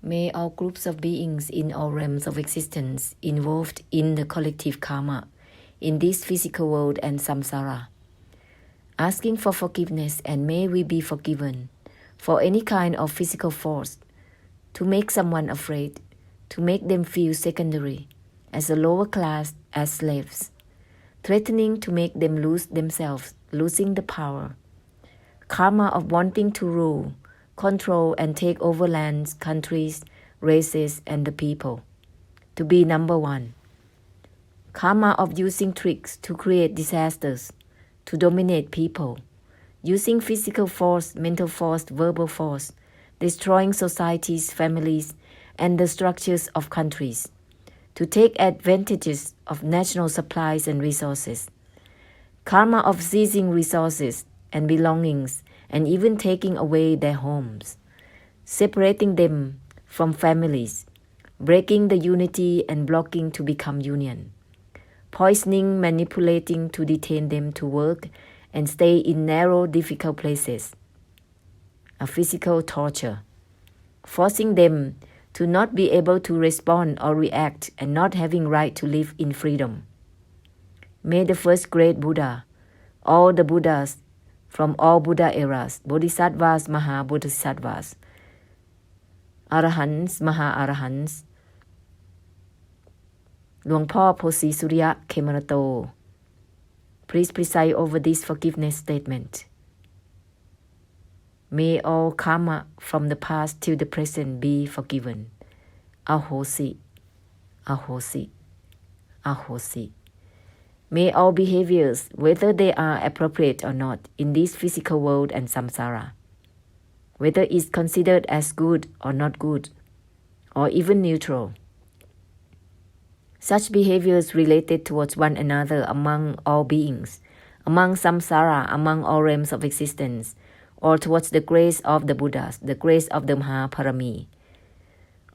May all groups of beings in all realms of existence involved in the collective karma in this physical world and samsara, asking for forgiveness, and may we be forgiven for any kind of physical force to make someone afraid, to make them feel secondary, as a lower class, as slaves, threatening to make them lose themselves, losing the power. Karma of wanting to rule, control and take over lands, countries, races and the people, to be number one. Karma of using tricks to create disasters, to dominate people, using physical force, mental force, verbal force, destroying societies, families, and the structures of countries, to take advantages of national supplies and resources. Karma of seizing resources and belongings and even taking away their homes, separating them from families, breaking the unity and blocking to become union, poisoning, manipulating to detain them to work and stay in narrow, difficult places, a physical torture, forcing them to not be able to respond or react and not having right to live in freedom. May the first great Buddha, all the Buddhas from all Buddha eras, Bodhisattvas, Maha Bodhisattvas, Arahants, Maha Arahants, หลวงพ่อโพสีสุริยะเขมรโต Please preside over this forgiveness statement. May all karma from the past till the present be forgiven. Ahosi, Ahosi, Ahosi. May all behaviors, whether they are appropriate or not, in this physical world and samsara, whether it's considered as good or not good, or even neutral, such behaviors related towards one another among all beings, among samsara, among all realms of existence, or towards the grace of the Buddhas, the grace of the Mahaparami,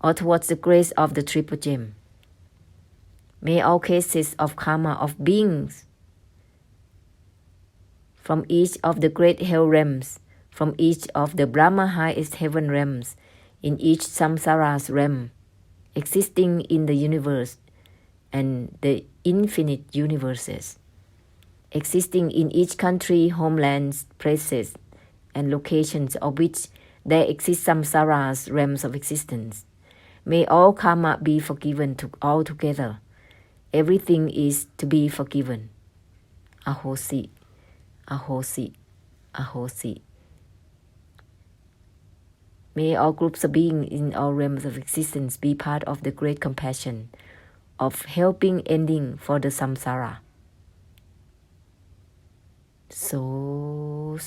or towards the grace of the Triple Gem. May all cases of karma of beings from each of the great hell realms, from each of the Brahma highest heaven realms, in each samsara's realm, existing in the universe and the infinite universes, existing in each country, homelands, places, and locations of which there exist samsara's realms of existence. May all karma be forgiven all together. Everything is to be forgiven. Ahosi, Ahosi, Ahosi. May all groups of beings in all realms of existence be part of the great compassion of helping ending for the samsara. So.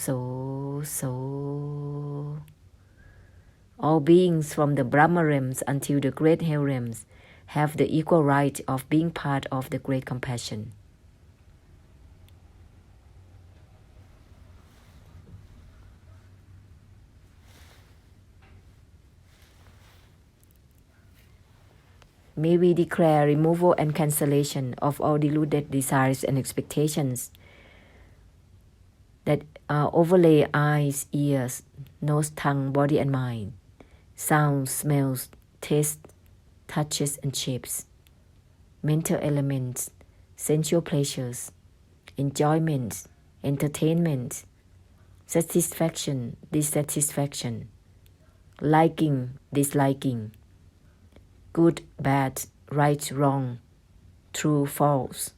All beings from the Brahma realms until the great hell realms have the equal right of being part of the great compassion. May we declare removal and cancellation of all deluded desires and expectations that overlay eyes, ears, nose, tongue, body and mind, sounds, smells, taste, touches and shapes, mental elements, sensual pleasures, enjoyment, entertainment, satisfaction, dissatisfaction, liking, disliking, good, bad, right, wrong, true, false,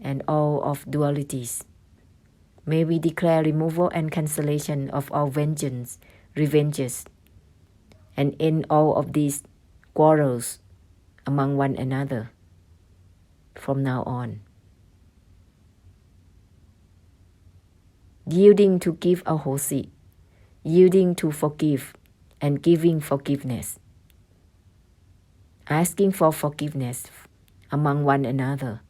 and all of dualities. May we declare removal and cancellation of all vengeance, revenges, and end all of these quarrels among one another from now on. Yielding to give ahosi, yielding to forgive, and giving forgiveness. Asking for forgiveness among one another.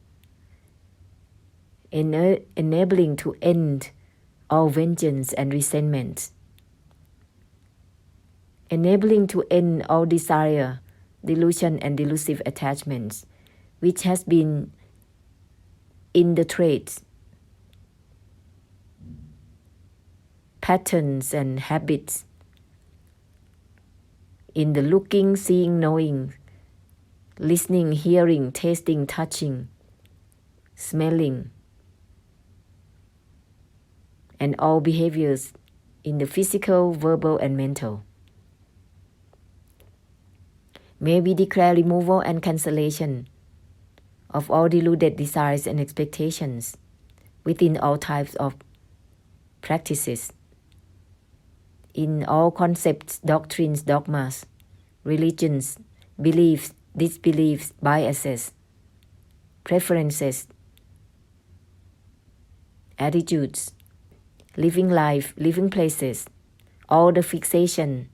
Enabling to end all vengeance and resentment. Enabling to end all desire, delusion and delusive attachments, which has been in the traits, patterns and habits in the looking, seeing, knowing, listening, hearing, tasting, touching, smelling, and all behaviors in the physical, verbal, and mental. May we declare removal and cancellation of all deluded desires and expectations within all types of practices, in all concepts, doctrines, dogmas, religions, beliefs, disbeliefs, biases, preferences, attitudes, living life, living places, all the fixation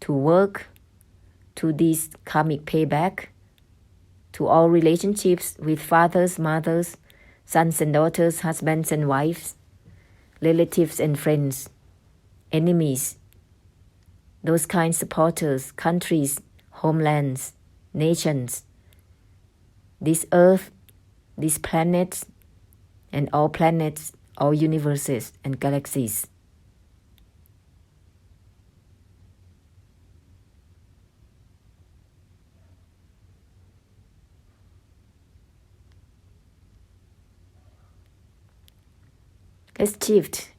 to work, to this karmic payback, to all relationships with fathers, mothers, sons and daughters, husbands and wives, relatives and friends, enemies, those kind supporters, countries, homelands, nations, this earth, these planets, and all planets, all universes and galaxies. Let's shift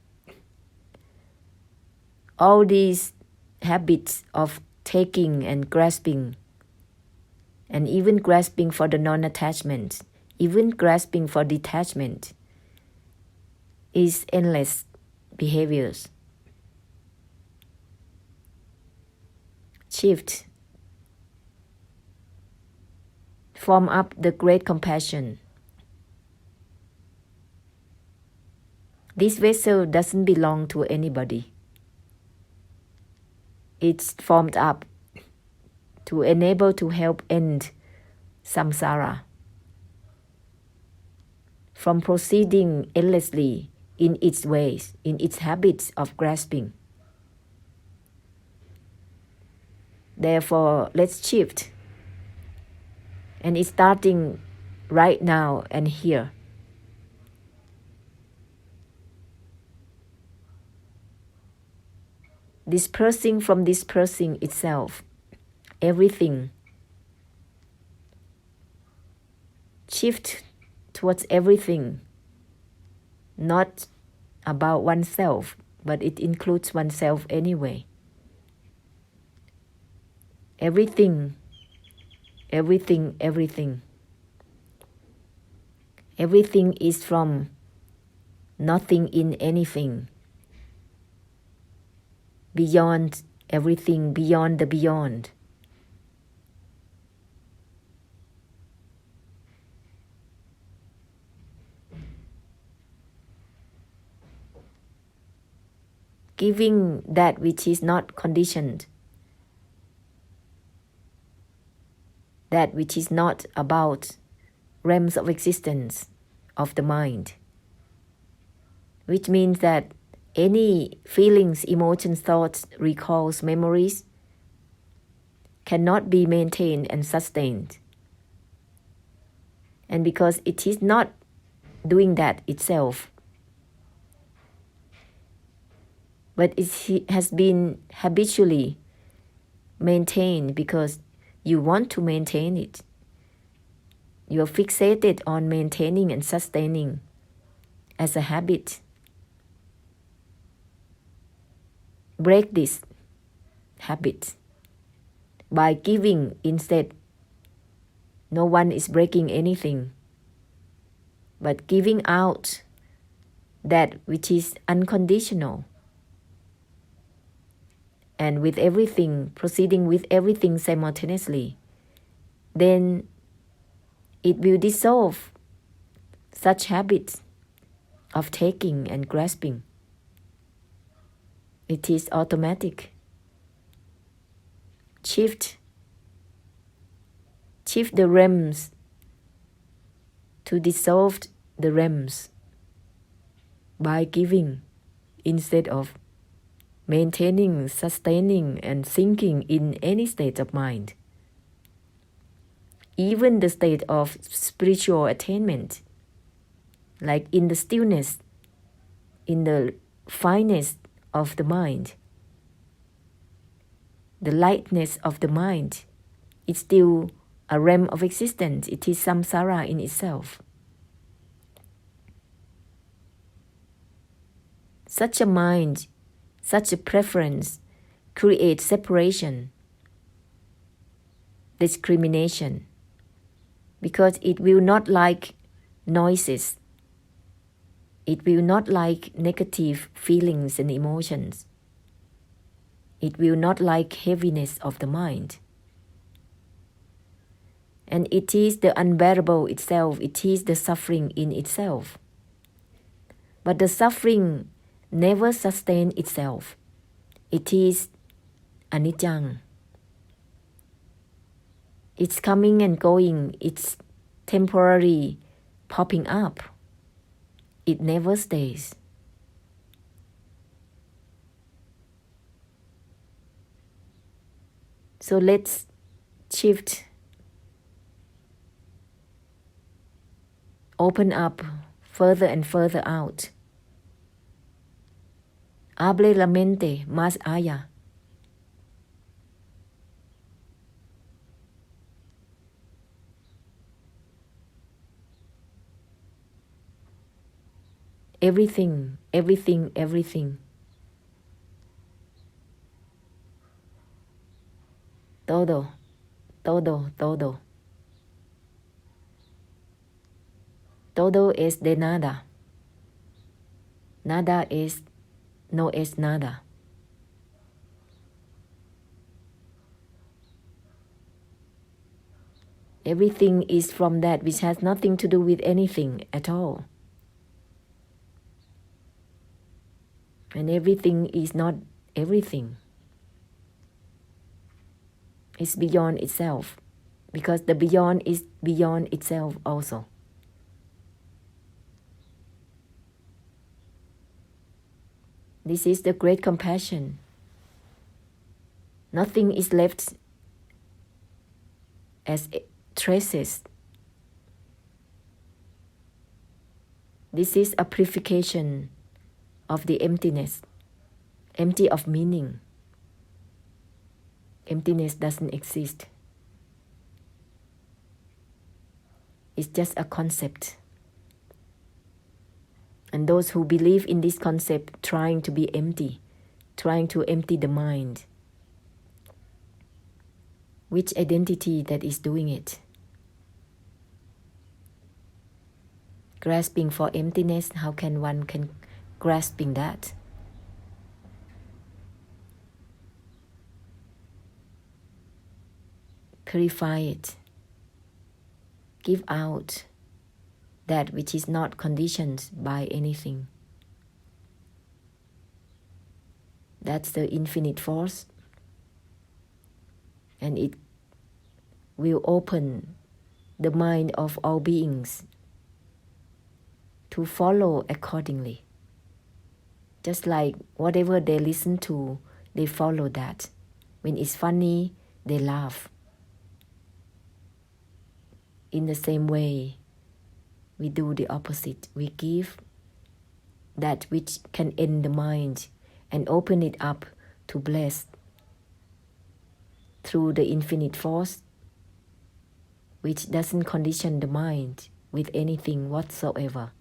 all these habits of taking and grasping, and even grasping for the non-attachment, even grasping for detachment, is endless behaviors. Shift. Form up the great compassion. This vessel doesn't belong to anybody. It's formed up to enable to help end samsara from proceeding endlessly in its ways, in its habits of grasping. Therefore, let's shift. And it's starting right now and here. Dispersing from dispersing itself, everything. Shift towards everything, not about oneself, but it includes oneself anyway. Everything, everything, everything. Everything is from nothing in anything. Beyond everything, beyond the beyond. Giving that which is not conditioned, that which is not about realms of existence of the mind, which means that any feelings, emotions, thoughts, recalls, memories cannot be maintained and sustained. And because it is not doing that itself, but it has been habitually maintained because you want to maintain it. You are fixated on maintaining and sustaining as a habit. Break this habit by giving instead. No one is breaking anything, but giving out that which is unconditional. And with everything, proceeding with everything simultaneously, then it will dissolve such habits of taking and grasping. It is automatic. Shift the realms to dissolve the realms by giving instead of maintaining, sustaining, and sinking in any state of mind. Even the state of spiritual attainment, like in the stillness, in the fineness of the mind, the lightness of the mind. It's still a realm of existence. It is samsara in itself. Such a mind, such a preference creates separation, discrimination, because it will not like noises. It will not like negative feelings and emotions. It will not like heaviness of the mind. And it is the unbearable itself. It is the suffering in itself. But the suffering never sustains itself. It is anicca. It's coming and going. It's temporary popping up. It never stays. So let's shift, open up further and further out. Abre la mente más allá. Everything, everything, everything. Todo, todo, todo. Todo es de nada. Nada es, no es nada. Everything is from that which has nothing to do with anything at all. And everything is not everything. It's beyond itself, because the beyond is beyond itself also. This is the great compassion. Nothing is left as traces. This is a purification of the emptiness, empty of meaning. Emptiness doesn't exist. It's just a concept. And those who believe in this concept trying to be empty, trying to empty the mind. Which identity that is doing it? Grasping for emptiness, how can one grasping that? Purify it. Give out that which is not conditioned by anything. That's the infinite force. And it will open the mind of all beings to follow accordingly. Just like whatever they listen to, they follow that. When it's funny, they laugh. In the same way, we do the opposite. We give that which can end the mind and open it up to bless through the infinite force, which doesn't condition the mind with anything whatsoever.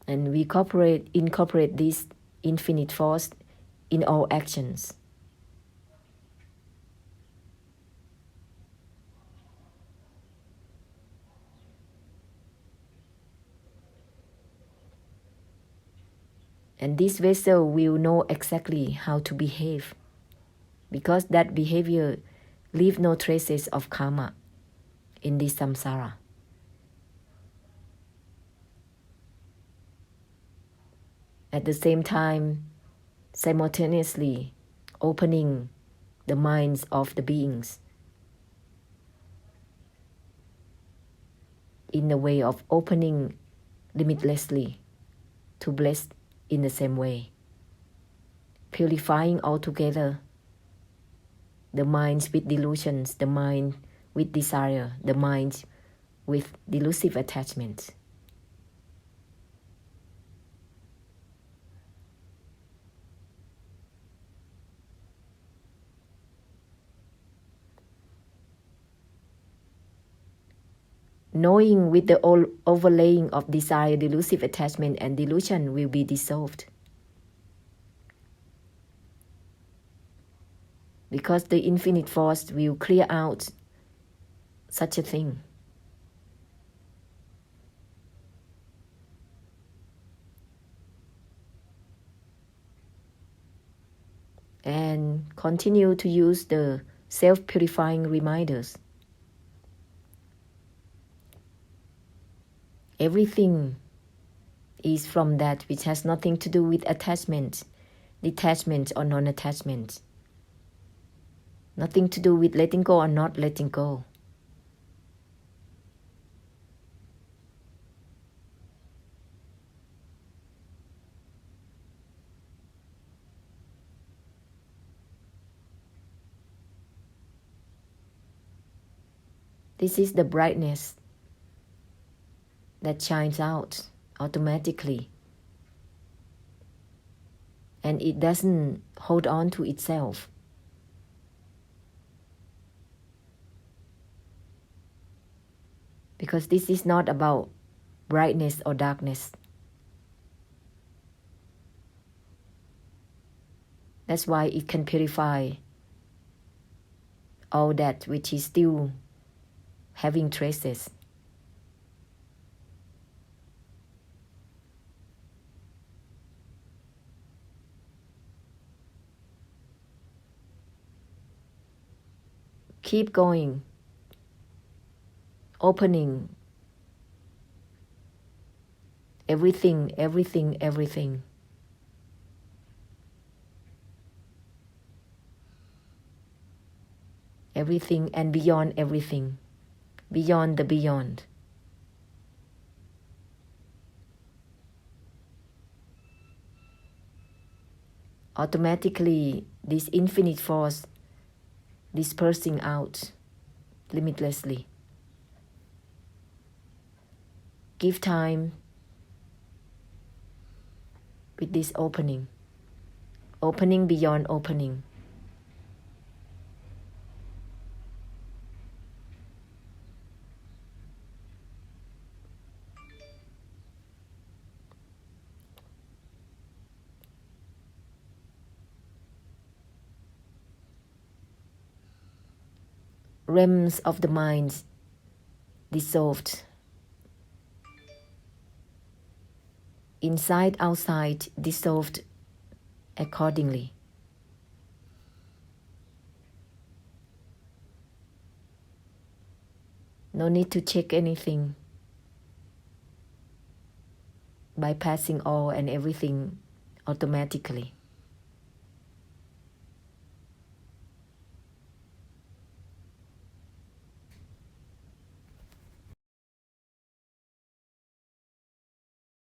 And we incorporate this infinite force in all actions. And this vessel will know exactly how to behave, because that behavior leaves no traces of karma in this samsara. At the same time, simultaneously opening the minds of the beings in the way of opening limitlessly to bless in the same way, purifying altogether the minds with delusions, the mind with desire, the mind with delusive attachment. Knowing with the overlaying of desire, delusive attachment, and delusion will be dissolved. Because the infinite force will clear out such a thing. And continue to use the self-purifying reminders. Everything is from that which has nothing to do with attachment, detachment, or non-attachment. Nothing to do with letting go or not letting go. This is the brightness that shines out automatically, and it doesn't hold on to itself. Because this is not about brightness or darkness. That's why it can purify all that which is still having traces. Keep going, opening everything, everything, everything. Everything and beyond everything, beyond the beyond. Automatically, this infinite force dispersing out limitlessly. Give time with this opening, opening beyond opening. Realms of the mind dissolved. Inside, outside, dissolved accordingly. No need to check anything. Bypassing all and everything automatically.